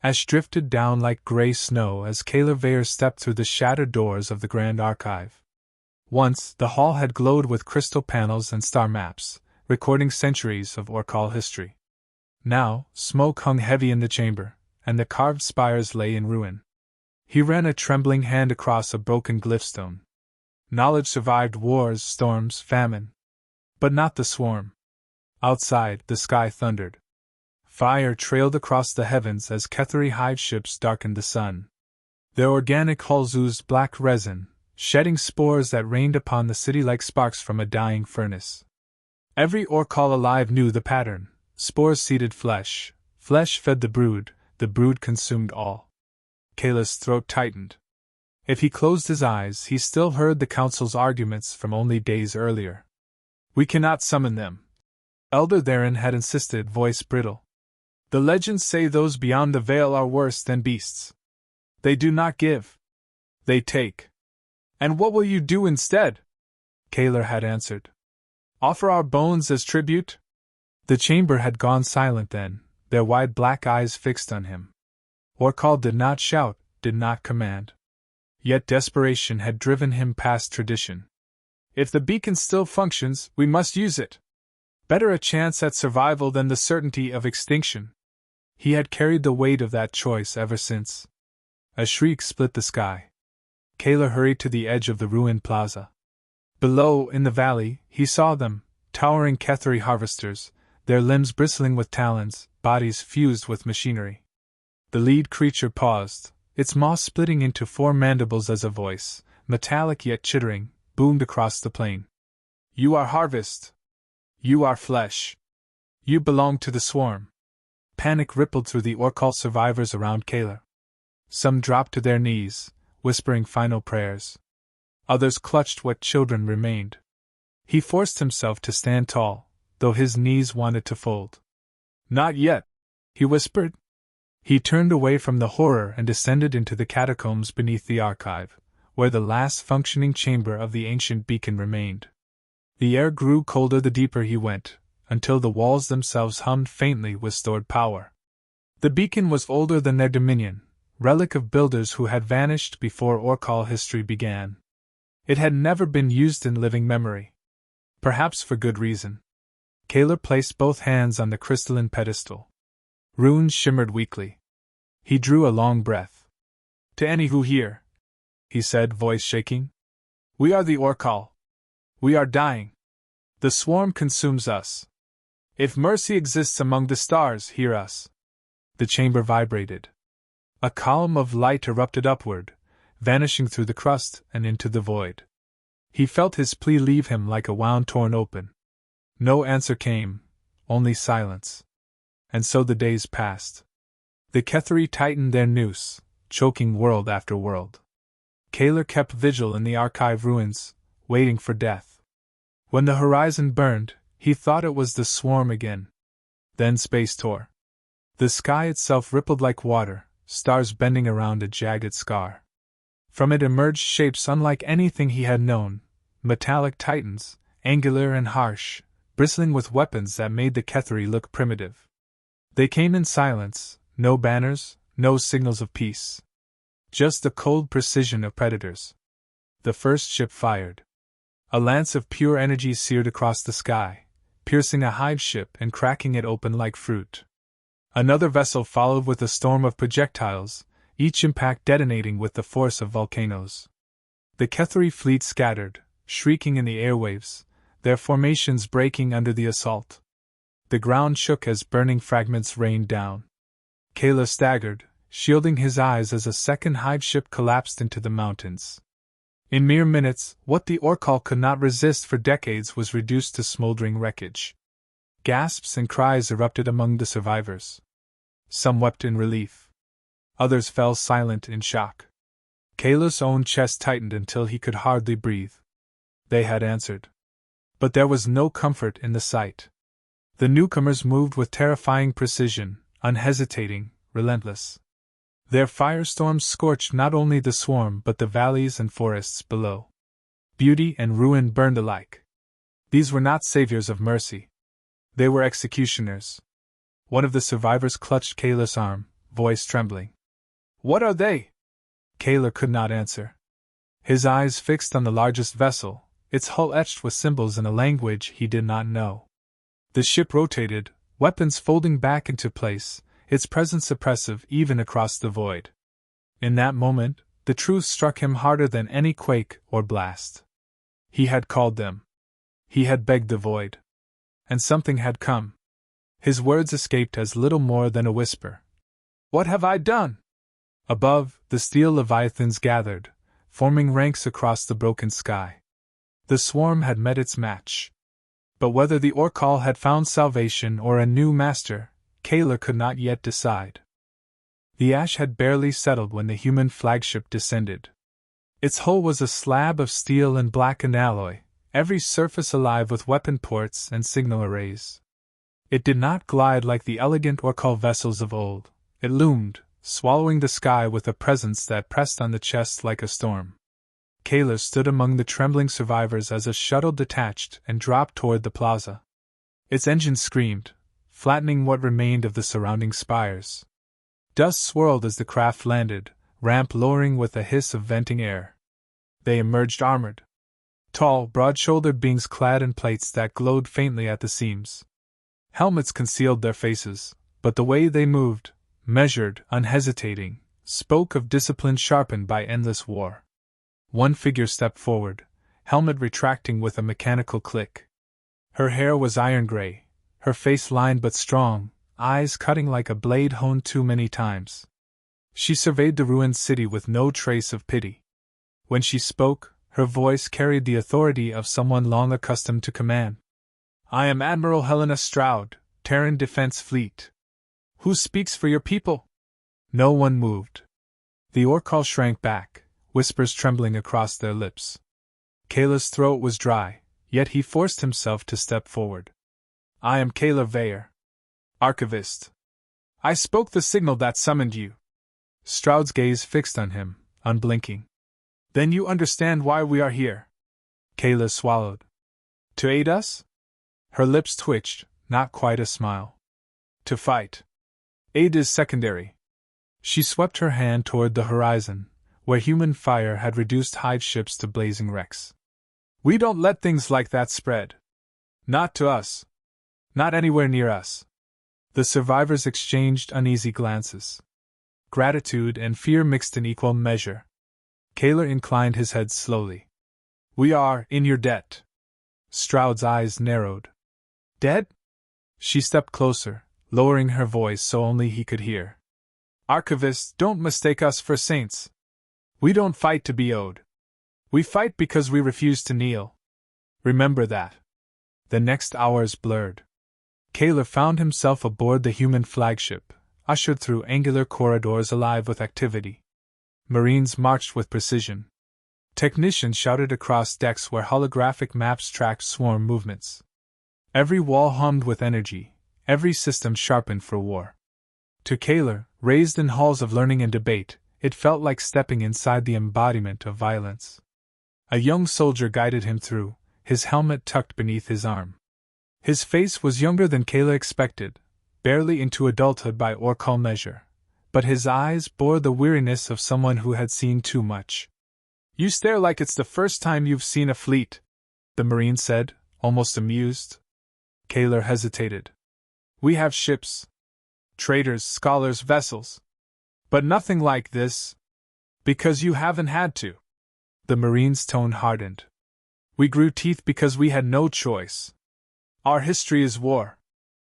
Ash drifted down like gray snow as Kayla Veyer stepped through the shattered doors of the Grand Archive. Once, the hall had glowed with crystal panels and star maps, recording centuries of Orcal history. Now, smoke hung heavy in the chamber, and the carved spires lay in ruin. He ran a trembling hand across a broken glyphstone. Knowledge survived wars, storms, famine. But not the swarm. Outside, the sky thundered. Fire trailed across the heavens as Ketheri hive ships darkened the sun. Their organic hulls oozed black resin, shedding spores that rained upon the city like sparks from a dying furnace. Every Orcal alive knew the pattern. Spores seeded flesh, flesh fed the brood consumed all. Kayla's throat tightened. If he closed his eyes, he still heard the council's arguments from only days earlier. We cannot summon them. Elder Theron had insisted, voice brittle. The legends say those beyond the veil are worse than beasts. They do not give. They take. And what will you do instead? Kayla had answered. Offer our bones as tribute? The chamber had gone silent then, their wide black eyes fixed on him. Orcal did not shout, did not command. Yet desperation had driven him past tradition. If the beacon still functions, we must use it. Better a chance at survival than the certainty of extinction. He had carried the weight of that choice ever since. A shriek split the sky. Kayla hurried to the edge of the ruined plaza. Below, in the valley, he saw them, towering Ketheri harvesters, their limbs bristling with talons, bodies fused with machinery. The lead creature paused, its maw splitting into 4 mandibles as a voice, metallic yet chittering, boomed across the plain. You are harvest. You are flesh. You belong to the swarm. Panic rippled through the Orcal survivors around Kayla. Some dropped to their knees, whispering final prayers. Others clutched what children remained. He forced himself to stand tall, though his knees wanted to fold. Not yet, he whispered. He turned away from the horror and descended into the catacombs beneath the archive, where the last functioning chamber of the ancient beacon remained. The air grew colder the deeper he went, until the walls themselves hummed faintly with stored power. The beacon was older than their dominion, relic of builders who had vanished before Orcal history began. It had never been used in living memory. Perhaps for good reason. Kayla placed both hands on the crystalline pedestal. Runes shimmered weakly. He drew a long breath. To any who hear, he said, voice shaking. We are the Orcal. We are dying. The swarm consumes us. If mercy exists among the stars, hear us. The chamber vibrated. A column of light erupted upward, vanishing through the crust and into the void. He felt his plea leave him like a wound torn open. No answer came, only silence. And so the days passed. The Ketheri tightened their noose, choking world after world. Kayla kept vigil in the archive ruins, waiting for death. When the horizon burned, he thought it was the swarm again. Then space tore. The sky itself rippled like water, stars bending around a jagged scar. From it emerged shapes unlike anything he had known, metallic titans, angular and harsh, bristling with weapons that made the Ketheri look primitive. They came in silence, no banners, no signals of peace. Just the cold precision of predators. The first ship fired. A lance of pure energy seared across the sky, piercing a hive ship and cracking it open like fruit. Another vessel followed with a storm of projectiles, each impact detonating with the force of volcanoes. The Ketheri fleet scattered, shrieking in the airwaves, their formations breaking under the assault. The ground shook as burning fragments rained down. Kayla staggered, shielding his eyes as a second hive ship collapsed into the mountains. In mere minutes, what the Orcal could not resist for decades was reduced to smoldering wreckage. Gasps and cries erupted among the survivors. Some wept in relief. Others fell silent in shock. Kayla's own chest tightened until he could hardly breathe. They had answered. But there was no comfort in the sight. The newcomers moved with terrifying precision, unhesitating, relentless. Their firestorms scorched not only the swarm but the valleys and forests below. Beauty and ruin burned alike. These were not saviors of mercy. They were executioners. One of the survivors clutched Kayla's arm, voice trembling. What are they? Kaler could not answer. His eyes fixed on the largest vessel, its hull etched with symbols in a language he did not know. The ship rotated, weapons folding back into place, its presence oppressive even across the void. In that moment, the truth struck him harder than any quake or blast. He had called them. He had begged the void. And something had come. His words escaped as little more than a whisper. What have I done? Above, the steel leviathans gathered, forming ranks across the broken sky. The swarm had met its match. But whether the Orcal had found salvation or a new master, Kaler could not yet decide. The ash had barely settled when the human flagship descended. Its hull was a slab of steel and blackened alloy, every surface alive with weapon ports and signal arrays. It did not glide like the elegant Orcal vessels of old. It loomed, swallowing the sky with a presence that pressed on the chest like a storm. Kaler stood among the trembling survivors as a shuttle detached and dropped toward the plaza. Its engine screamed, flattening what remained of the surrounding spires. Dust swirled as the craft landed, ramp lowering with a hiss of venting air. They emerged armored. Tall, broad-shouldered beings clad in plates that glowed faintly at the seams. Helmets concealed their faces, but the way they moved, measured, unhesitating, spoke of discipline sharpened by endless war. One figure stepped forward, helmet retracting with a mechanical click. Her hair was iron gray, her face lined but strong, eyes cutting like a blade honed too many times. She surveyed the ruined city with no trace of pity. When she spoke, her voice carried the authority of someone long accustomed to command. I am Admiral Helena Stroud, Terran Defense Fleet. Who speaks for your people? No one moved. The Orcal shrank back, whispers trembling across their lips. Kaler's throat was dry, yet he forced himself to step forward. I am Kaler Veyer, Archivist. I spoke the signal that summoned you. Stroud's gaze fixed on him, unblinking. Then you understand why we are here. Kaler swallowed. To aid us? Her lips twitched, not quite a smile. To fight. Aid is secondary. She swept her hand toward the horizon, where human fire had reduced Hive ships to blazing wrecks. We don't let things like that spread. Not to us. Not anywhere near us. The survivors exchanged uneasy glances. Gratitude and fear mixed in equal measure. Kaler inclined his head slowly. We are in your debt. Stroud's eyes narrowed. Dead? She stepped closer, lowering her voice so only he could hear. Archivists, don't mistake us for saints. We don't fight to be owed. We fight because we refuse to kneel. Remember that. The next hours blurred. Kaler found himself aboard the human flagship, ushered through angular corridors alive with activity. Marines marched with precision. Technicians shouted across decks where holographic maps tracked swarm movements. Every wall hummed with energy, every system sharpened for war. To Kaler, raised in halls of learning and debate, it felt like stepping inside the embodiment of violence. A young soldier guided him through, his helmet tucked beneath his arm. His face was younger than Kaler expected, barely into adulthood by Orcal measure, but his eyes bore the weariness of someone who had seen too much. You stare like it's the first time you've seen a fleet, the Marine said, almost amused. Kaler hesitated. We have ships. Traders, scholars, vessels. But nothing like this. Because you haven't had to. The Marine's tone hardened. We grew teeth because we had no choice. Our history is war.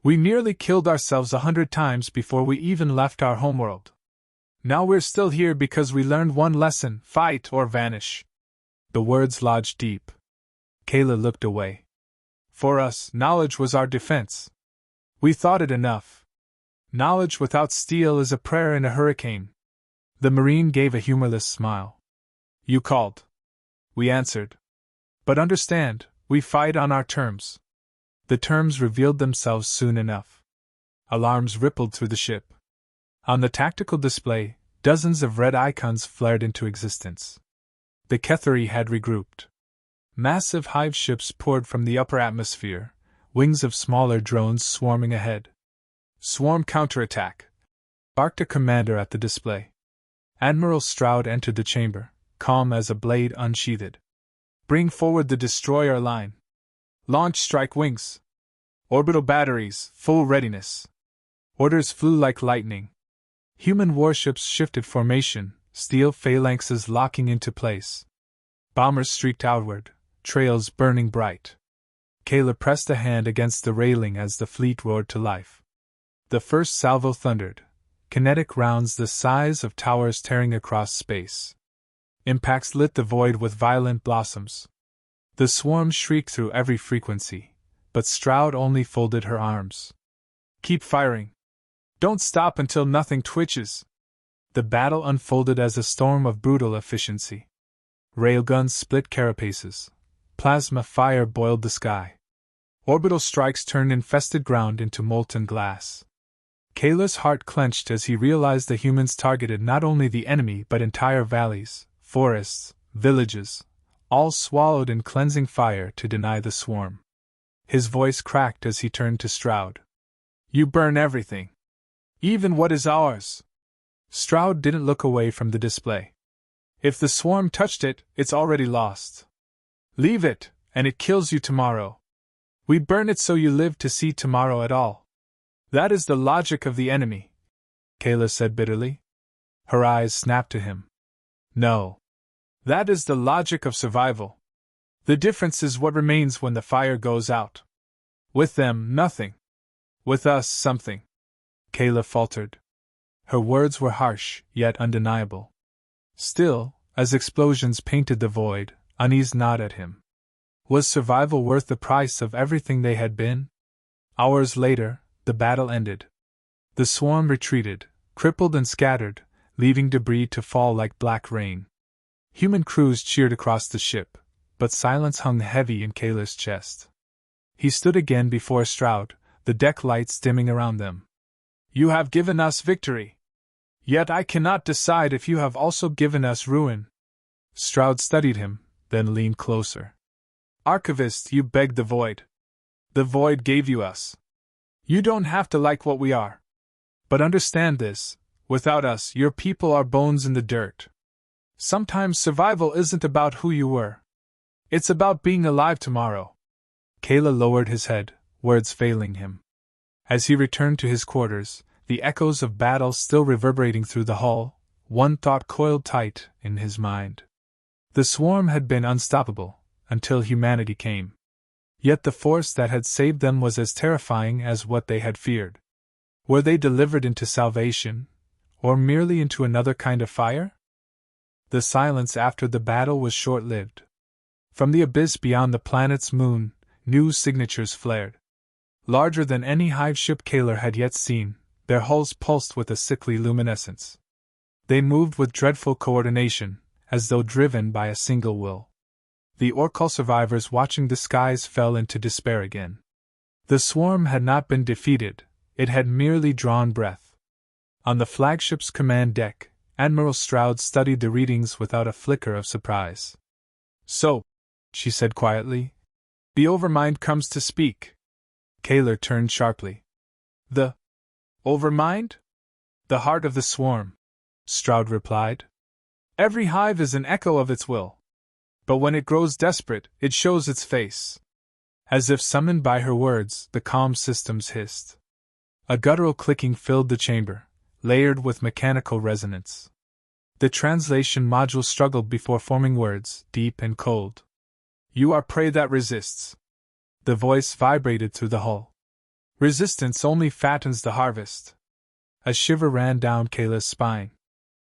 We nearly killed ourselves 100 times before we even left our homeworld. Now we're still here because we learned one lesson: fight or vanish. The words lodged deep. Kaler looked away. For us, knowledge was our defense. We thought it enough. Knowledge without steel is a prayer in a hurricane. The Marine gave a humorless smile. You called. We answered. But understand, we fight on our terms. The terms revealed themselves soon enough. Alarms rippled through the ship. On the tactical display, dozens of red icons flared into existence. The Ketheri had regrouped. Massive hive ships poured from the upper atmosphere, wings of smaller drones swarming ahead. Swarm counterattack. barked a commander at the display. Admiral Stroud entered the chamber, calm as a blade unsheathed. Bring forward the destroyer line. Launch strike wings. Orbital batteries, full readiness. Orders flew like lightning. Human warships shifted formation, steel phalanxes locking into place. Bombers streaked outward, trails burning bright. Kayla pressed a hand against the railing as the fleet roared to life. The first salvo thundered, kinetic rounds the size of towers tearing across space. Impacts lit the void with violent blossoms. The swarm shrieked through every frequency, but Stroud only folded her arms. Keep firing. Don't stop until nothing twitches. The battle unfolded as a storm of brutal efficiency. Railguns split carapaces. Plasma fire boiled the sky. Orbital strikes turned infested ground into molten glass. Kayla's heart clenched as he realized the humans targeted not only the enemy but entire valleys, forests, villages, all swallowed in cleansing fire to deny the swarm. His voice cracked as he turned to Stroud. You burn everything. Even what is ours. Stroud didn't look away from the display. If the swarm touched it, it's already lost. Leave it, and it kills you tomorrow. We burn it so you live to see tomorrow at all. That is the logic of the enemy, Kayla said bitterly. Her eyes snapped to him. No. That is the logic of survival. The difference is what remains when the fire goes out. With them, nothing. With us, something. Kayla faltered. Her words were harsh, yet undeniable. Still, as explosions painted the void, unease gnawed at him. Was survival worth the price of everything they had been? Hours later, the battle ended. The swarm retreated, crippled and scattered, leaving debris to fall like black rain. Human crews cheered across the ship, but silence hung heavy in Kayla's chest. He stood again before Stroud, the deck lights dimming around them. You have given us victory. Yet I cannot decide if you have also given us ruin. Stroud studied him, then leaned closer. Archivist, you begged the void. The void gave you us. You don't have to like what we are. But understand this, without us, your people are bones in the dirt. Sometimes survival isn't about who you were. It's about being alive tomorrow. Kayla lowered his head, words failing him. As he returned to his quarters, the echoes of battle still reverberating through the hall, one thought coiled tight in his mind. The swarm had been unstoppable, until humanity came. Yet the force that had saved them was as terrifying as what they had feared. Were they delivered into salvation, or merely into another kind of fire? The silence after the battle was short-lived. From the abyss beyond the planet's moon, new signatures flared. Larger than any hive ship Kayla had yet seen, their hulls pulsed with a sickly luminescence. They moved with dreadful coordination, as though driven by a single will. The Orcal survivors watching the skies fell into despair again. The swarm had not been defeated, it had merely drawn breath. On the flagship's command deck, Admiral Stroud studied the readings without a flicker of surprise. So, she said quietly, the Overmind comes to speak. Kayla turned sharply. The Overmind? The heart of the swarm, Stroud replied. Every hive is an echo of its will. But when it grows desperate, it shows its face. As if summoned by her words, the comm systems hissed. A guttural clicking filled the chamber, layered with mechanical resonance. The translation module struggled before forming words, deep and cold. You are prey that resists. The voice vibrated through the hull. Resistance only fattens the harvest. A shiver ran down Kayla's spine.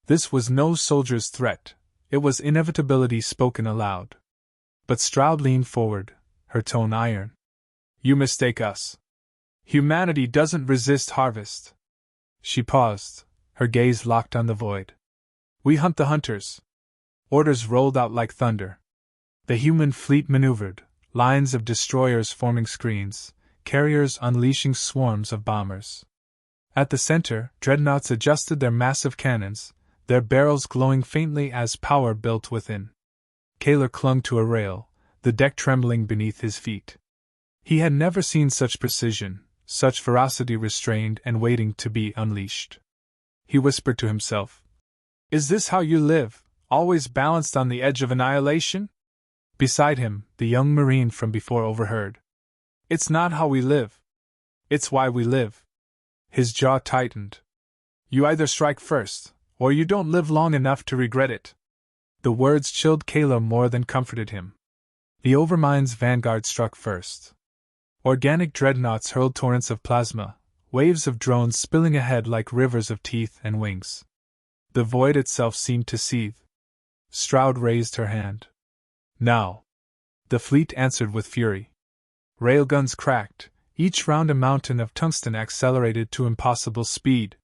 This was no soldier's threat. It was inevitability spoken aloud. But Stroud leaned forward, her tone iron. You mistake us. Humanity doesn't resist harvest. She paused, her gaze locked on the void. We hunt the hunters. Orders rolled out like thunder. The human fleet maneuvered, lines of destroyers forming screens, carriers unleashing swarms of bombers. At the center, dreadnoughts adjusted their massive cannons, their barrels glowing faintly as power built within. Kayla clung to a rail, the deck trembling beneath his feet. He had never seen such precision, such ferocity restrained and waiting to be unleashed. he whispered to himself. Is this how you live, always balanced on the edge of annihilation? Beside him, the young Marine from before overheard. It's not how we live. It's why we live. His jaw tightened. You either strike first, or you don't live long enough to regret it. The words chilled Kayla more than comforted him. The Overmind's vanguard struck first. Organic dreadnoughts hurled torrents of plasma, waves of drones spilling ahead like rivers of teeth and wings. The void itself seemed to seethe. Stroud raised her hand. Now. The fleet answered with fury. Railguns cracked, each round a mountain of tungsten accelerated to impossible speed.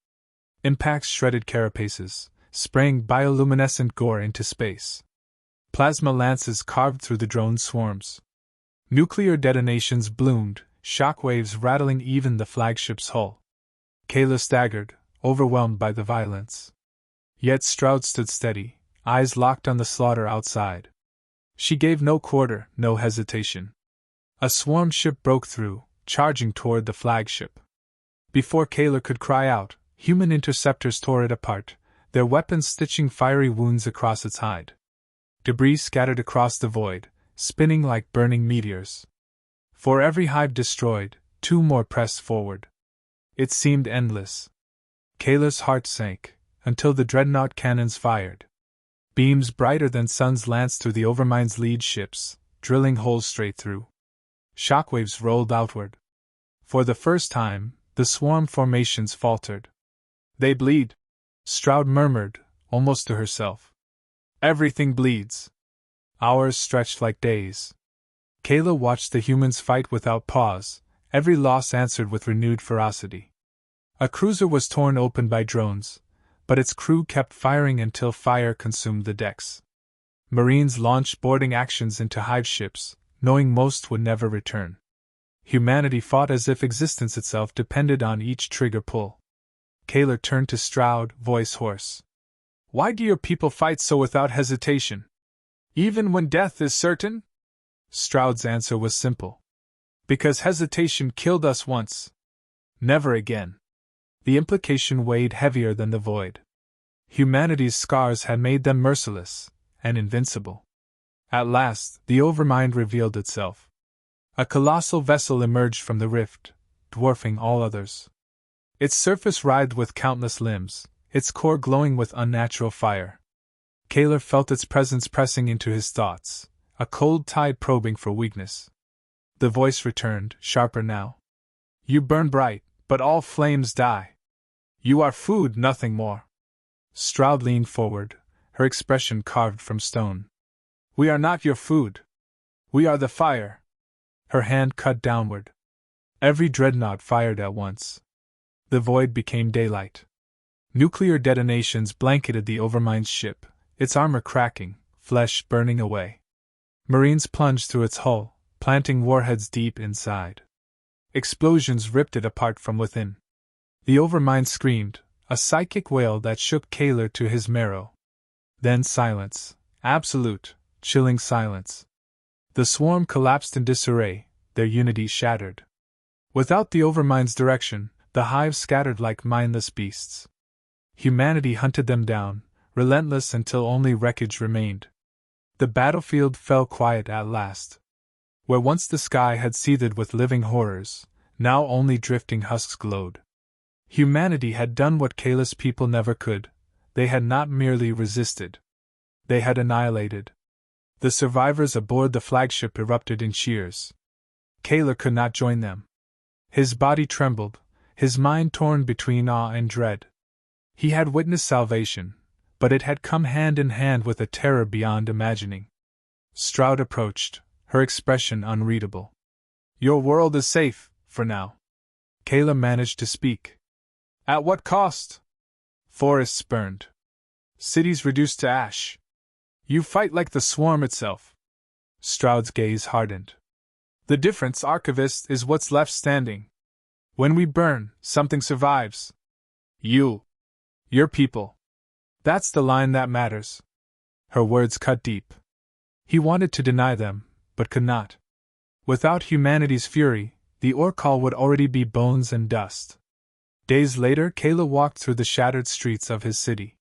Impacts shredded carapaces, spraying bioluminescent gore into space. Plasma lances carved through the drone swarms. Nuclear detonations bloomed, shockwaves rattling even the flagship's hull. Kayla staggered, overwhelmed by the violence. Yet Stroud stood steady, eyes locked on the slaughter outside. She gave no quarter, no hesitation. A swarm ship broke through, charging toward the flagship. Before Kayla could cry out, human interceptors tore it apart, their weapons stitching fiery wounds across its hide. Debris scattered across the void, spinning like burning meteors. For every hive destroyed, 2 more pressed forward. It seemed endless. Kayla's heart sank, until the dreadnought cannons fired. Beams brighter than suns lanced through the Overmind's lead ships, drilling holes straight through. Shockwaves rolled outward. For the first time, the swarm formations faltered. They bleed, Stroud murmured, almost to herself. Everything bleeds. Hours stretched like days. Kayla watched the humans fight without pause, every loss answered with renewed ferocity. A cruiser was torn open by drones, but its crew kept firing until fire consumed the decks. Marines launched boarding actions into hive ships, knowing most would never return. Humanity fought as if existence itself depended on each trigger pull. Kayla turned to Stroud, voice hoarse. Why do your people fight so without hesitation? Even when death is certain? Stroud's answer was simple. Because hesitation killed us once. Never again. The implication weighed heavier than the void. Humanity's scars had made them merciless and invincible. At last, the Overmind revealed itself. A colossal vessel emerged from the rift, dwarfing all others. Its surface writhed with countless limbs, its core glowing with unnatural fire. Kayla felt its presence pressing into his thoughts, a cold tide probing for weakness. The voice returned, sharper now. You burn bright, but all flames die. You are food, nothing more. Stroud leaned forward, her expression carved from stone. We are not your food. We are the fire. Her hand cut downward. Every dreadnought fired at once. The void became daylight. Nuclear detonations blanketed the Overmind's ship, its armor cracking, flesh burning away. Marines plunged through its hull, planting warheads deep inside. Explosions ripped it apart from within. The Overmind screamed, a psychic wail that shook Kayla to his marrow. Then silence, absolute, chilling silence. The swarm collapsed in disarray, their unity shattered. Without the Overmind's direction, the hives scattered like mindless beasts. Humanity hunted them down, relentless until only wreckage remained. The battlefield fell quiet at last. Where once the sky had seethed with living horrors, now only drifting husks glowed. Humanity had done what Kayla's people never could. They had not merely resisted. They had annihilated. The survivors aboard the flagship erupted in cheers. Kayla could not join them. His body trembled, his mind torn between awe and dread. He had witnessed salvation, but it had come hand in hand with a terror beyond imagining. Stroud approached, her expression unreadable. Your world is safe, for now. Kayla managed to speak. At what cost? Forests burned. Cities reduced to ash. You fight like the swarm itself. Stroud's gaze hardened. The difference, Archivist, is what's left standing. When we burn, something survives. You. Your people. That's the line that matters. Her words cut deep. He wanted to deny them, but could not. Without humanity's fury, the Orcall would already be bones and dust. Days later, Kayla walked through the shattered streets of his city.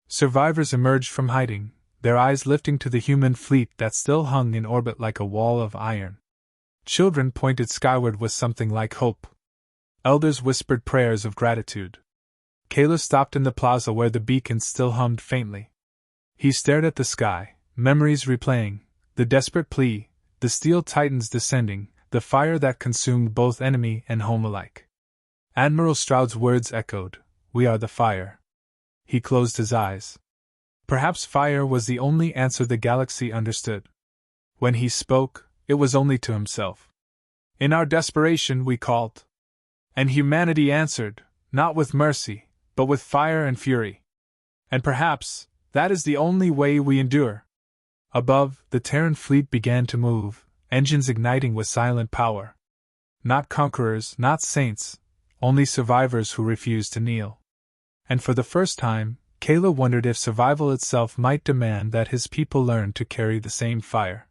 Survivors emerged from hiding, their eyes lifting to the human fleet that still hung in orbit like a wall of iron. Children pointed skyward with something like hope. Elders whispered prayers of gratitude. Kayla stopped in the plaza where the beacon still hummed faintly. He stared at the sky, memories replaying, the desperate plea, the steel titans descending, the fire that consumed both enemy and home alike. Admiral Stroud's words echoed, "We are the fire." He closed his eyes. Perhaps fire was the only answer the galaxy understood. When he spoke, it was only to himself. "In our desperation we called." And humanity answered, not with mercy, but with fire and fury. And perhaps, that is the only way we endure. Above, the Terran fleet began to move, engines igniting with silent power. Not conquerors, not saints, only survivors who refused to kneel. And for the first time, Kayla wondered if survival itself might demand that his people learn to carry the same fire.